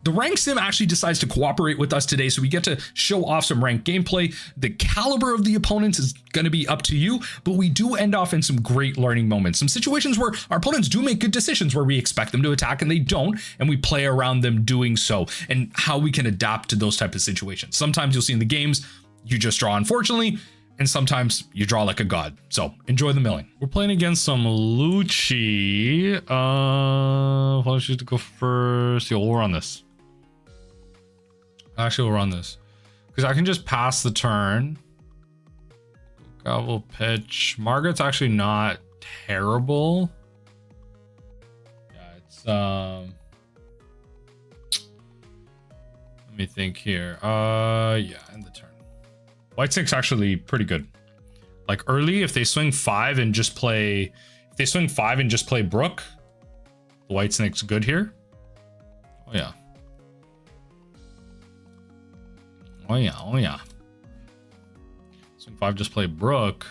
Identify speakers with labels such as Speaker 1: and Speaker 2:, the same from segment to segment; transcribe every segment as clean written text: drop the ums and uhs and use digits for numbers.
Speaker 1: The rank sim actually decides to cooperate with us today, so we get to show off some ranked gameplay. The caliber of the opponents is going to be up to you, but we do end off in some great learning moments, some situations where our opponents do make good decisions where we expect them to attack and they don't, and we play around them doing so, and how we can adapt to those type of situations. Sometimes you'll see in the games, you just draw unfortunately, and sometimes you draw like a god. So enjoy the milling. We're playing against some Lucci. Why don't you go first? Yo, we'll run this. Actually, we'll run this because I can just pass the turn. Gavel pitch. Margaret's actually not terrible. Yeah, it's let me think here. Yeah, end the turn. White Snake's actually pretty good. Like early, if they swing 5 and just play, Brook, the White Snake's good here. Oh yeah. Oh yeah, oh yeah. Swing 5, just play Brook.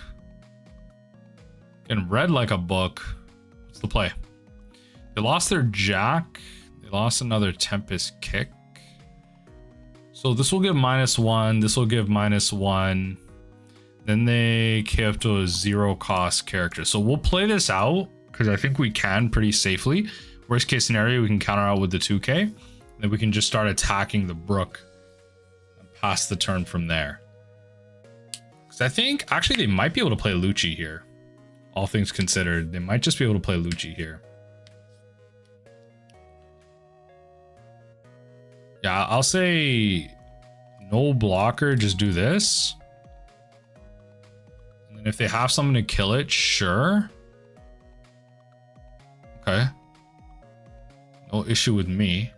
Speaker 1: Getting red like a book. What's the play? They lost their Jack. They lost another Tempest kick. So this will give -1. This will give -1. Then they K up to a 0 cost character. So we'll play this out because I think we can pretty safely. Worst case scenario, we can counter out with the 2K. Then we can just start attacking the Brook. Pass the turn from there. Because I think actually they might be able to play Lucci here. All things considered, they might just be able to play Lucci here. Yeah, I'll say no blocker, just do this. And then if they have someone to kill it, sure. Okay. No issue with me.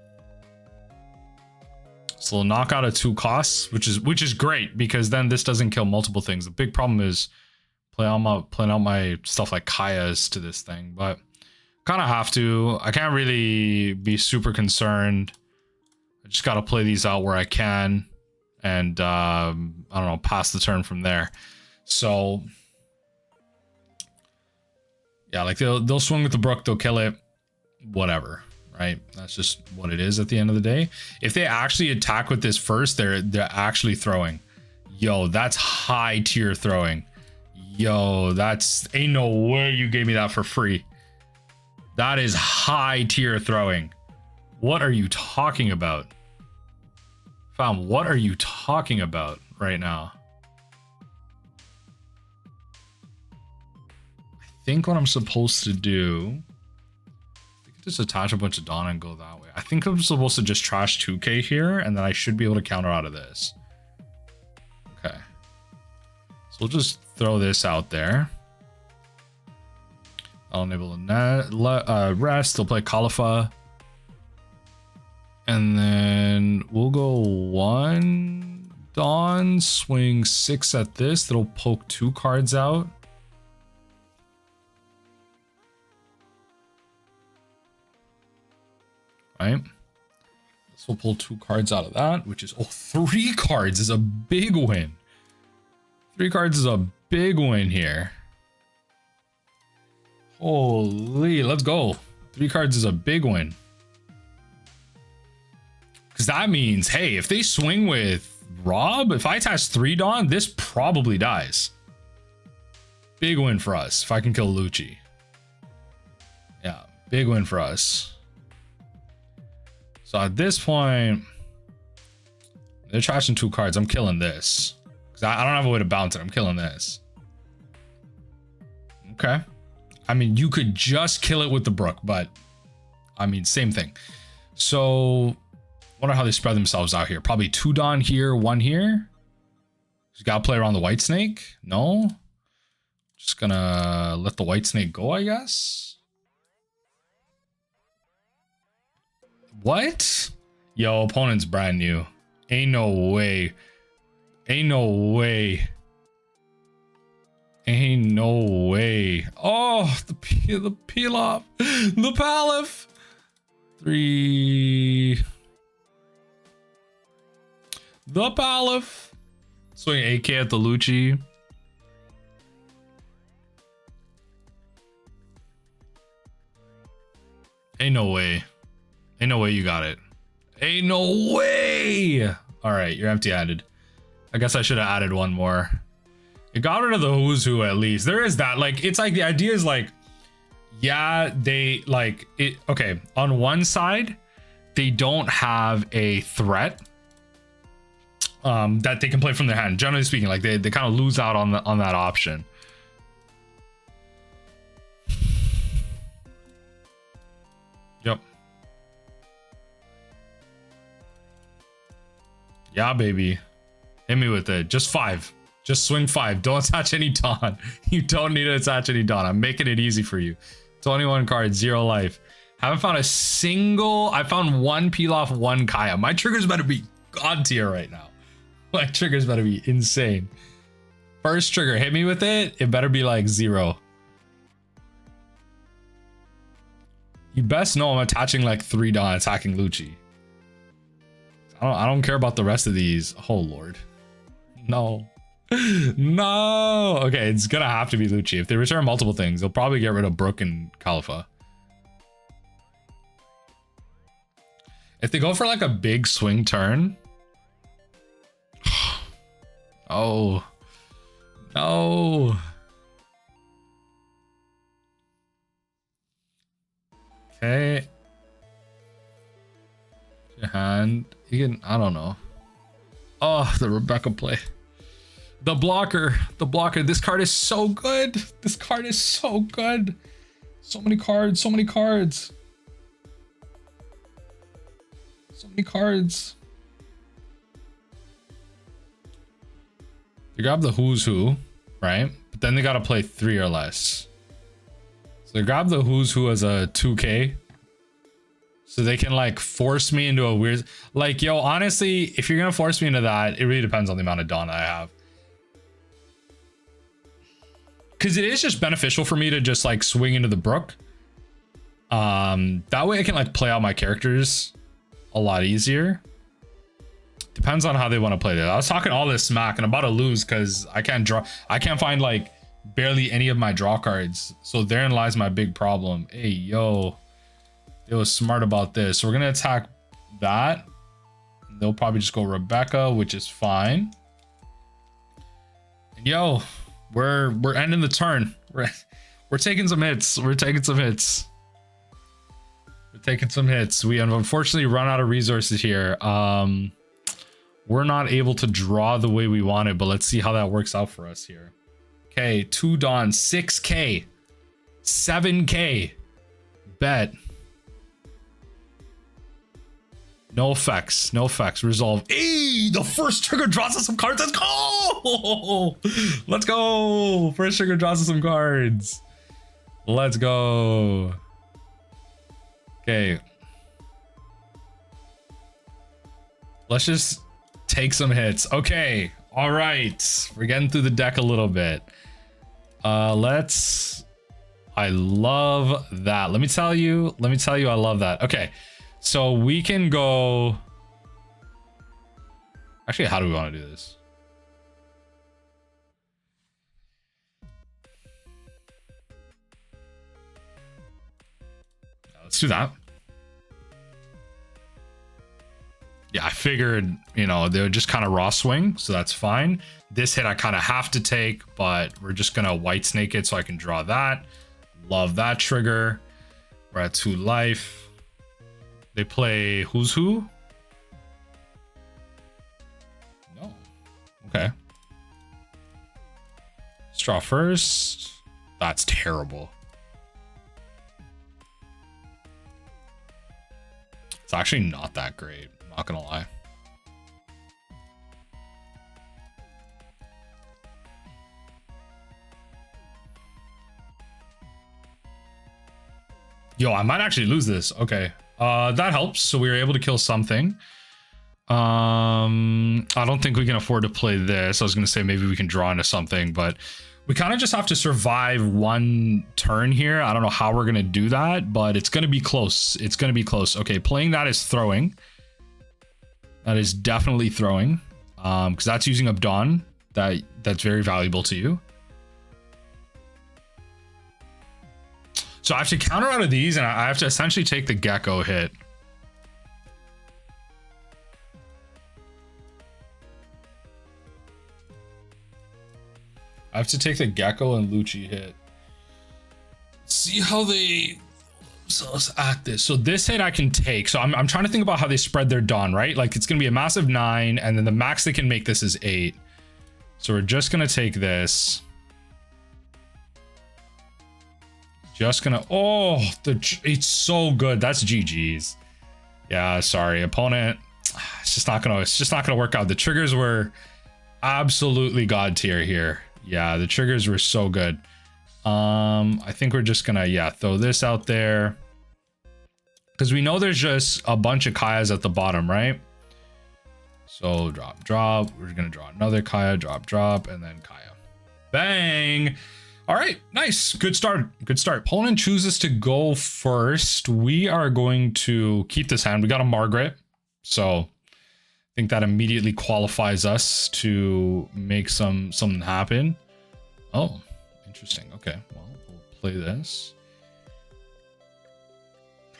Speaker 1: So they'll knock out at 2 costs, which is great because then this doesn't kill multiple things. The big problem is playing out my stuff like Kaya's to this thing, but kind of have to. I can't really be super concerned. I just got to play these out where I can, and I don't know, pass the turn from there. So yeah, like they'll swing with the Brook, they'll kill it, whatever. Right, that's just what it is at the end of the day. If they actually attack with this first, they're actually throwing. Yo, that's high tier throwing. Yo, that's ain't no way you gave me that for free. That is high tier throwing. What are you talking about? Fam, what are you talking about right now? I think what I'm supposed to do, just attach a bunch of Dawn and go that way. I think I'm supposed to just trash 2K here, and then I should be able to counter out of this. Okay. So we'll just throw this out there. I'll enable the rest. They'll play Khalifa. And then we'll go 1 Dawn, swing 6 at this. That'll poke 2 cards out. Right, so we'll pull 2 cards out of that, which is 3 cards is a big win. 3 cards is a big win here. Holy, let's go. 3 cards is a big win. Because that means, hey, if they swing with Rob, if I attach 3 Dawn, this probably dies. Big win for us if I can kill Lucci. Yeah, big win for us. So at this point, they're trashing 2 cards. I'm killing this. Because I don't have a way to bounce it. I'm killing this. Okay. I mean, you could just kill it with the Brook, but I mean, same thing. So, wonder how they spread themselves out here. Probably 2 Dawn here, 1 here. Just gotta play around the White Snake. No. Just gonna let the White Snake go, I guess. What? Yo, opponent's brand new. Ain't no way. Ain't no way. Ain't no way. Oh, the peel off. The Palif. 3. The Palif. Swing AK at the Lucci. Ain't no way. Ain't no way you got it. Ain't no way. All right, you're empty-handed. I guess I should have added one more. It got rid of the who's who at least. There is that. Like, it's like the idea is like, yeah, they like it. Okay, on one side, they don't have a threat that they can play from their hand. Generally speaking, like they kind of lose out on that option. Yep. Yeah, baby. Hit me with it. Just 5. Just swing 5. Don't attach any Dawn. You don't need to attach any Dawn. I'm making it easy for you. 21 cards, 0 life. Haven't found a single. I found 1 Pilaf, 1 Kaya. My triggers better be god tier right now. My triggers better be insane. First trigger, hit me with it. It better be like 0. You best know I'm attaching like 3 Dawn, attacking Lucci. I don't care about the rest of these. Oh lord. No. No. Okay, it's gonna have to be Lucci. If they return multiple things, they'll probably get rid of Brook and Khalifa. If they go for like a big swing turn. Oh. No. Okay. Your hand. You can, I don't know. Oh, the Rebecca play. The blocker. The blocker. This card is so good. This card is so good. So many cards. So many cards. So many cards. They grab the who's who, right? But then they got to play 3 or less. So they grab the who's who as a 2K. So they can like force me into a weird, like, yo, honestly, if you're going to force me into that, it really depends on the amount of Dawn I have. Because it is just beneficial for me to just like swing into the Brook. That way I can like play out my characters a lot easier. Depends on how they want to play that. I was talking all this smack and I'm about to lose because I can't draw. I can't find like barely any of my draw cards. So therein lies my big problem. Hey, yo. It was smart about this. So we're going to attack that. They'll probably just go Rebecca, which is fine. And yo, we're ending the turn. We're taking some hits. We're taking some hits. We're taking some hits. We unfortunately run out of resources here. We're not able to draw the way we wanted, but let's see how that works out for us here. Okay, 2 Dawn, 6K, 7K. Bet. No effects. No effects. Resolve. Hey, the first trigger draws us some cards. Let's go. Let's go. First trigger draws us some cards. Let's go. Okay. Let's just take some hits. Okay. All right. We're getting through the deck a little bit. I love that. Let me tell you, I love that. Okay. So we can go. Actually, how do we want to do this? Let's do that. Yeah, I figured, you know, they would just kind of raw swing, so that's fine. This hit I kind of have to take, but we're just gonna white snake it so I can draw that. Love that trigger. We're at 2 life. They play who's who? No. Okay. Straw first. That's terrible. It's actually not that great. I'm not gonna lie. Yo, I might actually lose this. Okay. That helps. So we were able to kill something. I don't think we can afford to play this. I was going to say maybe we can draw into something, but we kind of just have to survive 1 turn here. I don't know how we're going to do that, but it's going to be close. It's going to be close. Okay, playing that is throwing. That is definitely throwing. Because that's using up Dawn. That's very valuable to you. So I have to counter out of these, and I have to essentially take the Gecko hit. I have to take the Gecko and Lucci hit. See how they at this. So this hit I can take. So I'm trying to think about how they spread their Dawn, right? Like it's gonna be a massive 9, and then the max they can make this is 8. So we're just gonna take this. Just gonna, oh, it's so good. That's GG's. Yeah, sorry, opponent. It's just not gonna work out. The triggers were absolutely god tier here. Yeah, the triggers were so good. I think we're just gonna, yeah, throw this out there because we know there's just a bunch of Kayas at the bottom, right? So drop. We're gonna draw another Kaya, drop, and then Kaya. Bang! All right, nice, good start. Opponent chooses to go first. We are going to keep this hand. We got a Margaret, so I think that immediately qualifies us to make something happen. Oh, interesting. Okay, well, we'll play this.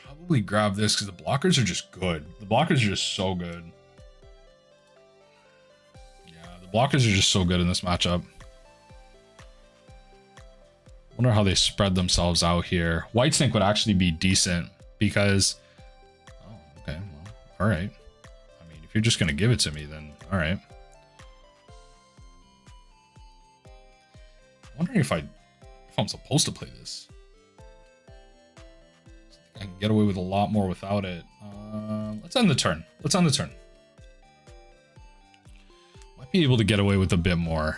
Speaker 1: Probably grab this because the blockers are just good. The blockers are just so good. Yeah, the blockers are just so good in this matchup. Wonder how they spread themselves out here. Whitesnake would actually be decent because, oh, okay, well, all right. I mean, if you're just gonna give it to me, then all right. I'm wondering if I'm supposed to play this. I can get away with a lot more without it. Let's end the turn. Might be able to get away with a bit more.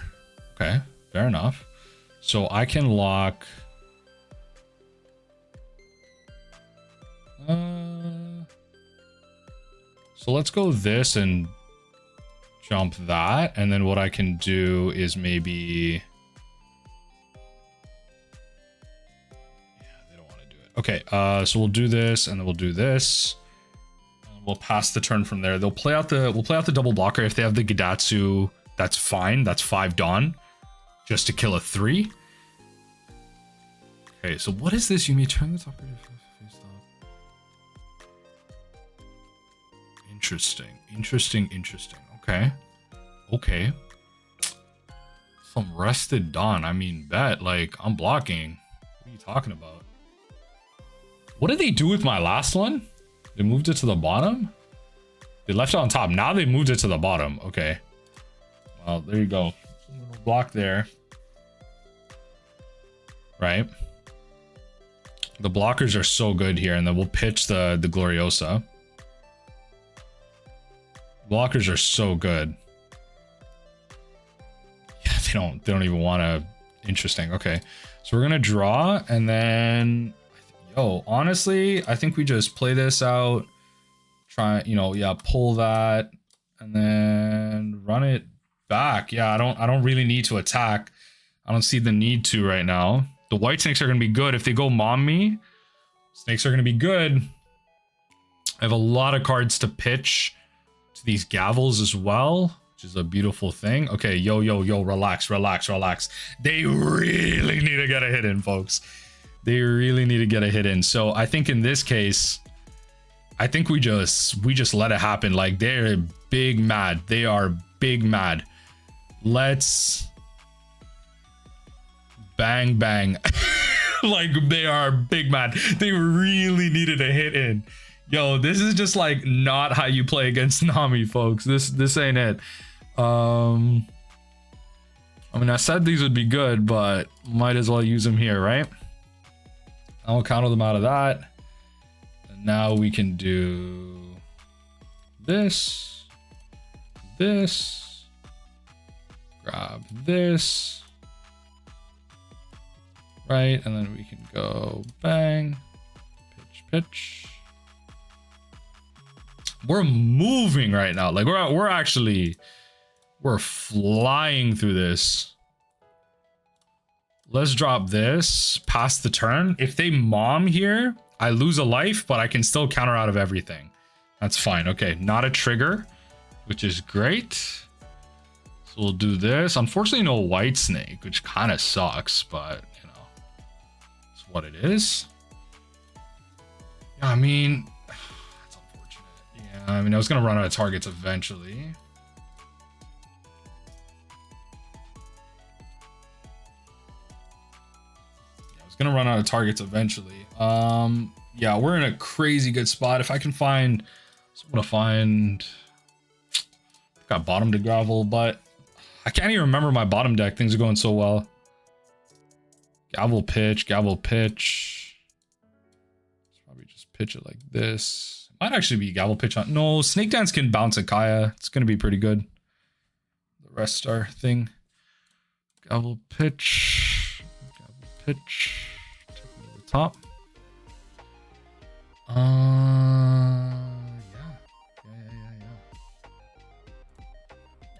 Speaker 1: Okay, fair enough. So I can lock. So let's go this and jump that. And then what I can do is maybe. Yeah, they don't want to do it. Okay, so we'll do this and then we'll do this. And we'll pass the turn from there. We'll play out the double blocker. If they have the Gidatsu, that's fine. That's 5 Dawn. Just to kill a 3. Okay, so what is this? You may turn the top face up. Interesting. Okay. Some rested Dawn. I mean, bet. Like, I'm blocking. What are you talking about? What did they do with my last one? They moved it to the bottom? They left it on top. Now they moved it to the bottom. Okay. Well, there you go. Block there. Right? The blockers are so good here, and then we'll pitch the Gloriosa. Blockers are so good. Yeah, they don't even want to. Interesting. Okay, so we're gonna draw, and then honestly, I think we just play this out. Try, pull that, and then run it back. Yeah, I don't really need to attack. I don't see the need to right now. The white snakes are going to be good. If they go mom me, snakes are going to be good. I have a lot of cards to pitch to these gavels as well, which is a beautiful thing. Okay, yo, relax. They really need to get a hit in, folks. They really need to get a hit in. So I think in this case, I think we just let it happen. Like, they're big mad. They are big mad. Let's bang. Like, they are big mad. They really needed a hit in. Yo, this is just like not how you play against Nami, folks. This ain't it. I mean, I said these would be good, but might as well use them here, right? I'll counter them out of that. And now we can do this, grab this, right? And then we can go bang, pitch. We're moving right now. Like, we're flying through this. Let's drop this, pass the turn. If they mom here, I lose a life, but I can still counter out of everything. That's fine. Okay, not a trigger, which is great. So we'll do this. Unfortunately, no white snake, which kind of sucks, but you know, it's what it is. Yeah, I mean, that's unfortunate. Yeah, I mean, I was gonna run out of targets eventually. It's gonna run out of targets eventually. Yeah, we're in a crazy good spot. If I can find, so I'm gonna find. Got bottom to gravel, but I can't even remember my bottom deck. Things are going so well. Gavel pitch, gavel pitch. Let's probably just pitch it like this. Might actually be gavel pitch on. No, Snake Dance can bounce a Kaya. It's gonna be pretty good. The rest star thing. Gavel pitch. Gavel pitch. Take it to the top.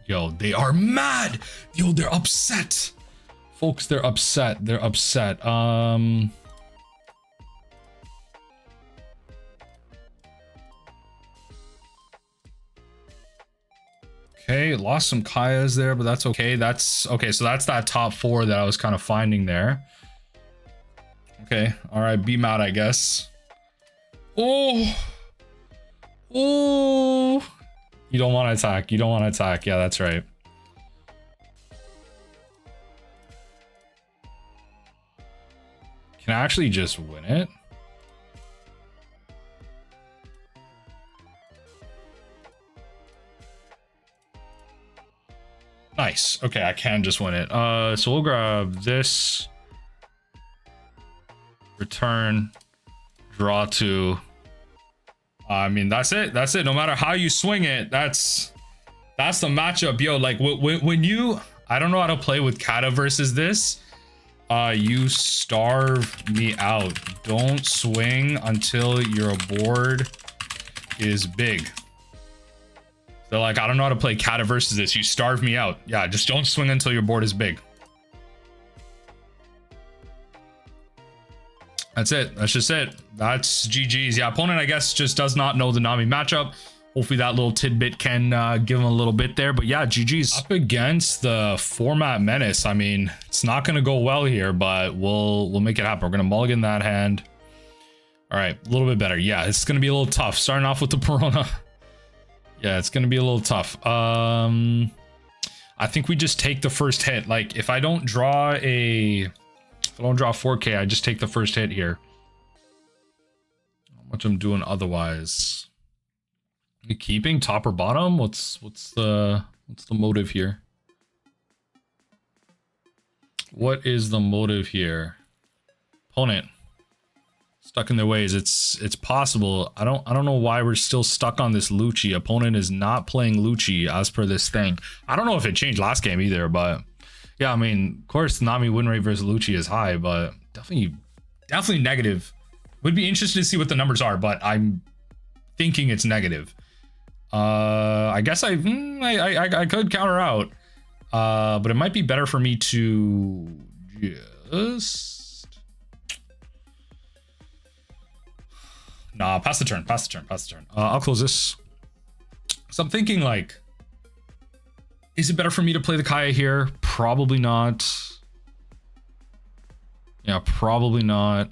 Speaker 1: Yo, they are mad. Yo, they're upset. Folks, they're upset. They're upset. Okay, lost some Kayas there, but that's okay. That's okay. So that's that top 4 that I was kind of finding there. Okay, all right, be mad, I guess. Oh, oh. You don't want to attack. You don't want to attack. Yeah, that's right. Can I actually just win it? Nice. Okay, I can just win it. So we'll grab this. Return. Draw 2. I mean, that's it. That's it. No matter how you swing it, that's the matchup. Yo, like when you, I don't know how to play with Kata versus this. You starve me out. Don't swing until your board is big. They're like, I don't know how to play Kata versus this. You starve me out. Yeah, just don't swing until your board is big. That's it. That's just it. That's GG's. Yeah, opponent, I guess, just does not know the Nami matchup. Hopefully that little tidbit can give him a little bit there. But yeah, GG's. Up against the format menace. I mean, it's not going to go well here, but we'll make it happen. We're going to mulligan that hand. All right, a little bit better. Yeah, it's going to be a little tough. Starting off with the Perona. Yeah, it's going to be a little tough. I think we just take the first hit. Like, if I don't draw a... If I don't draw 4K, I just take the first hit here. How much I'm doing otherwise. Are you keeping top or bottom? What's the motive here? What is the motive here? Opponent. Stuck in their ways. It's possible. I don't know why we're still stuck on this Lucci. Opponent is not playing Lucci as per this thing. I don't know if it changed last game either, but yeah, I mean, of course, Nami win rate versus Lucci is high, but definitely negative. Would be interested to see what the numbers are, but I'm thinking it's negative. I guess I could counter out, but it might be better for me to just pass the turn. I'll close this. So I'm thinking like, is it better for me to play the Kaya here? Probably not. Yeah, probably not.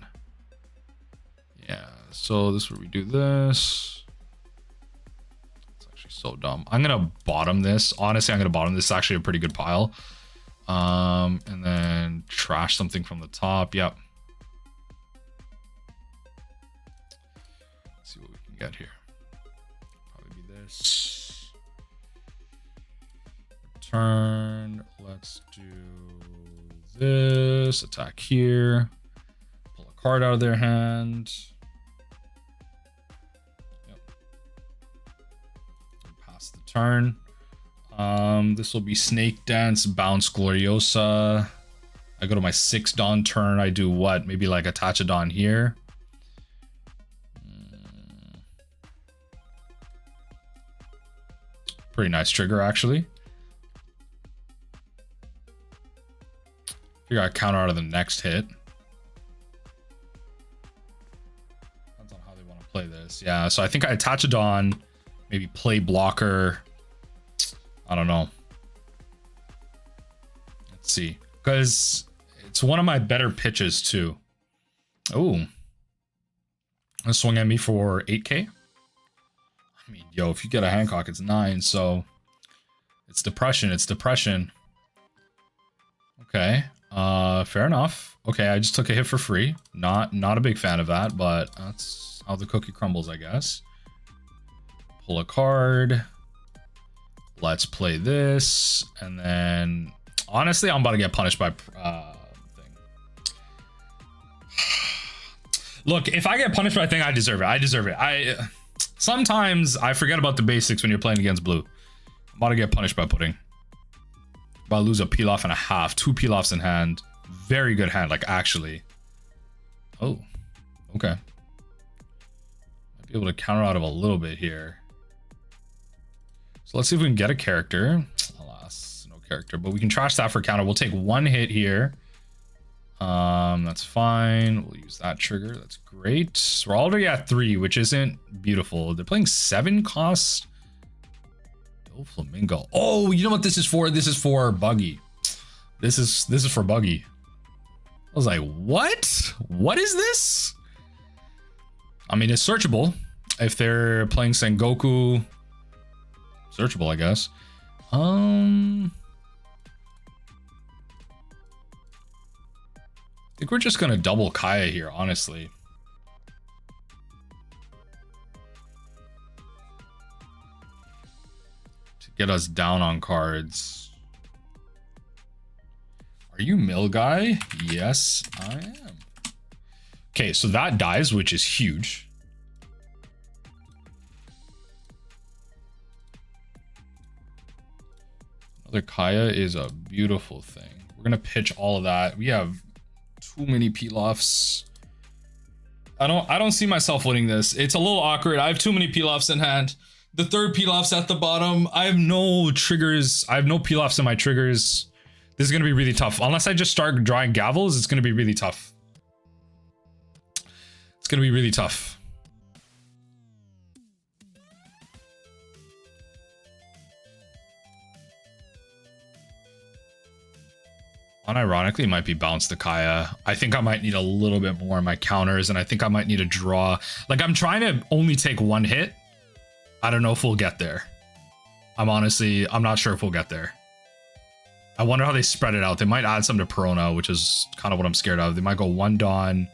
Speaker 1: Yeah, so this is where we do this. It's actually so dumb. I'm gonna bottom this. Honestly, I'm gonna bottom this. It's actually a pretty good pile. And then trash something from the top. Yep. Let's see what we can get here. Probably be this. Turn. Let's do this. Attack here. Pull a card out of their hand. Yep. Pass the turn. This will be Snake Dance, Bounce Gloriosa. I go to my 6 Dawn turn. I do what? Maybe like attach a Dawn here. Pretty nice trigger, actually. Figure out counter out of the next hit. Depends on how they want to play this. Yeah, so I think I attach a Dawn, maybe play blocker. I don't know. Let's see. Because it's one of my better pitches too. Oh. Let's swing at me for 8K. I mean, yo, if you get a Hancock, it's 9, so it's depression. It's depression. Okay. Fair enough. Okay, I just took a hit for free. Not a big fan of that, but that's how the cookie crumbles, I guess. Pull a card. Let's play this, and then honestly, I'm about to get punished by thing. Look, if I get punished by thing, I deserve it. I deserve it. Sometimes I forget about the basics when you're playing against blue. I'm about to get punished by pudding. About to lose a peel off and a half. 2 peel offs in hand. Very good hand, like actually. Oh, okay. Might be able to counter out of a little bit here. So let's see if we can get a character. Alas, no character, but we can trash that for counter. We'll take 1 hit here. That's fine. We'll use that trigger. That's great. So we're already at 3, which isn't beautiful. They're playing 7 cost. Doflamingo. Oh, you know what this is for? This is for Buggy. This is for Buggy. I was like, what? What is this? I mean, it's searchable. If they're playing Sengoku, searchable, I guess. I think we're just gonna double Kaya here, honestly. To get us down on cards. Are you mill guy? Yes, I am. Okay, so that dies, which is huge. Another Kaya is a beautiful thing. We're gonna pitch all of that. We have too many peel-offs. I don't see myself winning this. It's a little awkward. I have too many peel-offs in hand. The third peel-off's at the bottom. I have no triggers. I have no peel-offs in my triggers. This is gonna be really tough. Unless I just start drawing gavels, it's gonna be really tough. It's gonna be really tough. Unironically, it might be bounce the Kaya. I think I might need a little bit more in my counters, and I think I might need a draw. Like, I'm trying to only take 1 hit. I don't know if we'll get there. I'm not sure if we'll get there. I wonder how they spread it out. They might add some to Perona, which is kind of what I'm scared of. They might go 1 Dawn.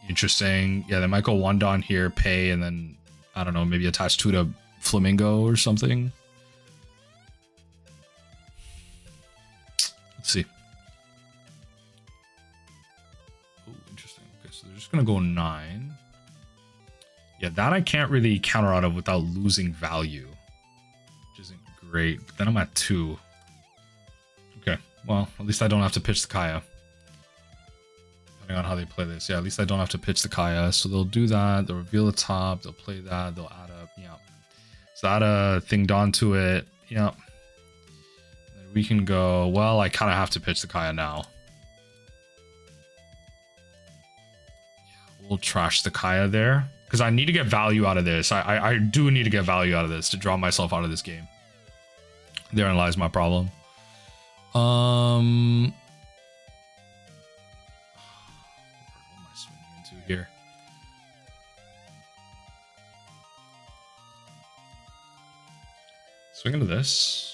Speaker 1: Interesting. Yeah, they might go 1 Dawn here, pay, and then, I don't know, maybe attach 2 to Flamingo or something. Let's see. Oh, interesting. Okay, so they're just gonna go 9. Yeah, that I can't really counter out of without losing value, which isn't great. But then I'm at 2. Okay, well, at least I don't have to pitch the Kaya. Depending on how they play this. Yeah, at least I don't have to pitch the Kaya. So they'll do that. They'll reveal the top. They'll play that. They'll add up. Yeah. So add a thing Dawn to it. Yeah. We can go, well, I kind of have to pitch the Kaya now. Yeah, we'll trash the Kaya there. Because I need to get value out of this. I do need to get value out of this to draw myself out of this game. Therein lies my problem. What am I swinging into here? Swing into this.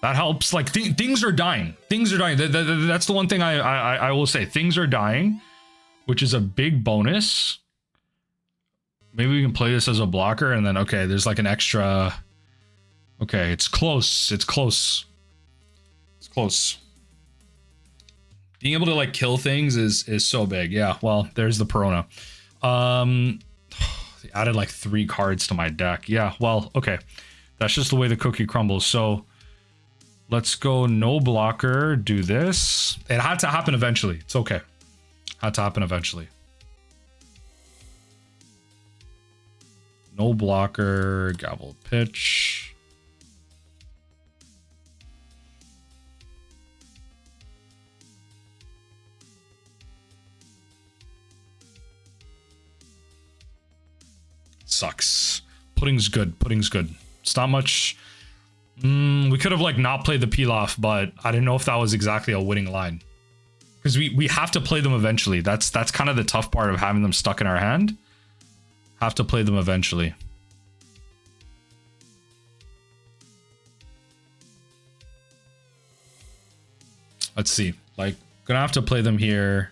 Speaker 1: That helps. Like, things are dying. Things are dying. That's the one thing I will say. Things are dying, which is a big bonus. Maybe we can play this as a blocker, and then, okay, there's like an extra. Okay, it's close. It's close. It's close. Being able to like kill things is so big. Yeah, well, there's the Perona. They added like 3 cards to my deck. Yeah, well, okay. That's just the way the cookie crumbles. So let's go no blocker, do this. It had to happen eventually. It's okay. Had to happen eventually. No blocker, gavel pitch. Sucks. Pudding's good. Pudding's good. It's not much. We could have like not played the peel off, but I didn't know if that was exactly a winning line. Because we have to play them eventually. That's kind of the tough part of having them stuck in our hand. Have to play them eventually. Let's see. Like, gonna have to play them here.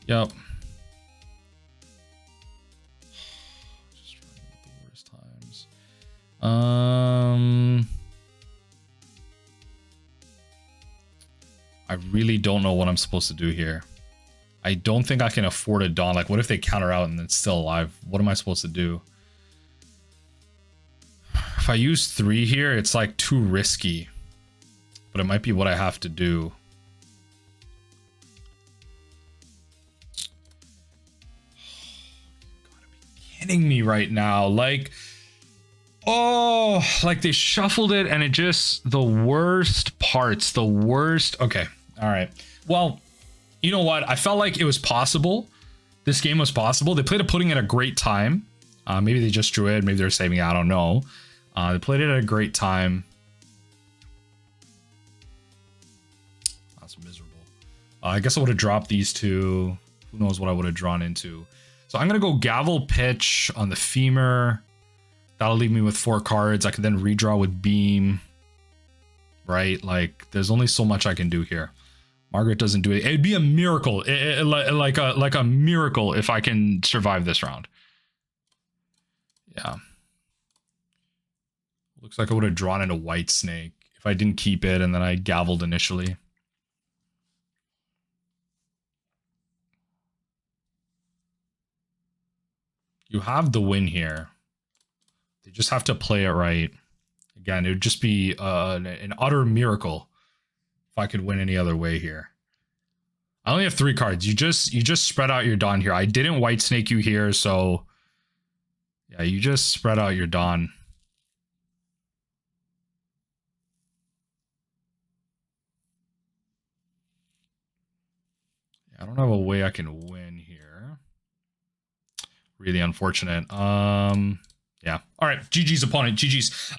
Speaker 1: Yep. Just trying to get the worst times. I really don't know what I'm supposed to do here. I don't think I can afford a Dawn. Like, what if they counter out and it's still alive? What am I supposed to do? If I use 3 here, it's like too risky. But it might be what I have to do. You gotta be kidding me right now. Like, oh, like they shuffled it and it just, the worst parts, the worst. Okay. All right. Well, you know what? I felt like it was possible. This game was possible. They played a pudding at a great time. Maybe they just drew it. Maybe they're saving it. I don't know. They played it at a great time. That's miserable. I guess I would have dropped these two. Who knows what I would have drawn into. So I'm going to go Gavel Pitch on the Femur. That'll leave me with 4 cards. I can then redraw with Beam. Right? Like, there's only so much I can do here. Margaret doesn't do it. It'd be a miracle. Like a miracle if I can survive this round. Yeah. Looks like I would have drawn in a White Snake if I didn't keep it and then I gavelled initially. You have the win here. They just have to play it right. Again, it would just be an utter miracle if I could win any other way here. I only have 3 cards. You just spread out your Dawn here. I didn't White Snake you here, so yeah, you just spread out your Dawn. Yeah, I don't have a way I can win here. Really unfortunate. Yeah. All right. GG's opponent. GG's.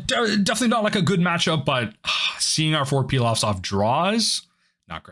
Speaker 1: Definitely not like a good matchup, but seeing our 4 peel-offs off draws, not great.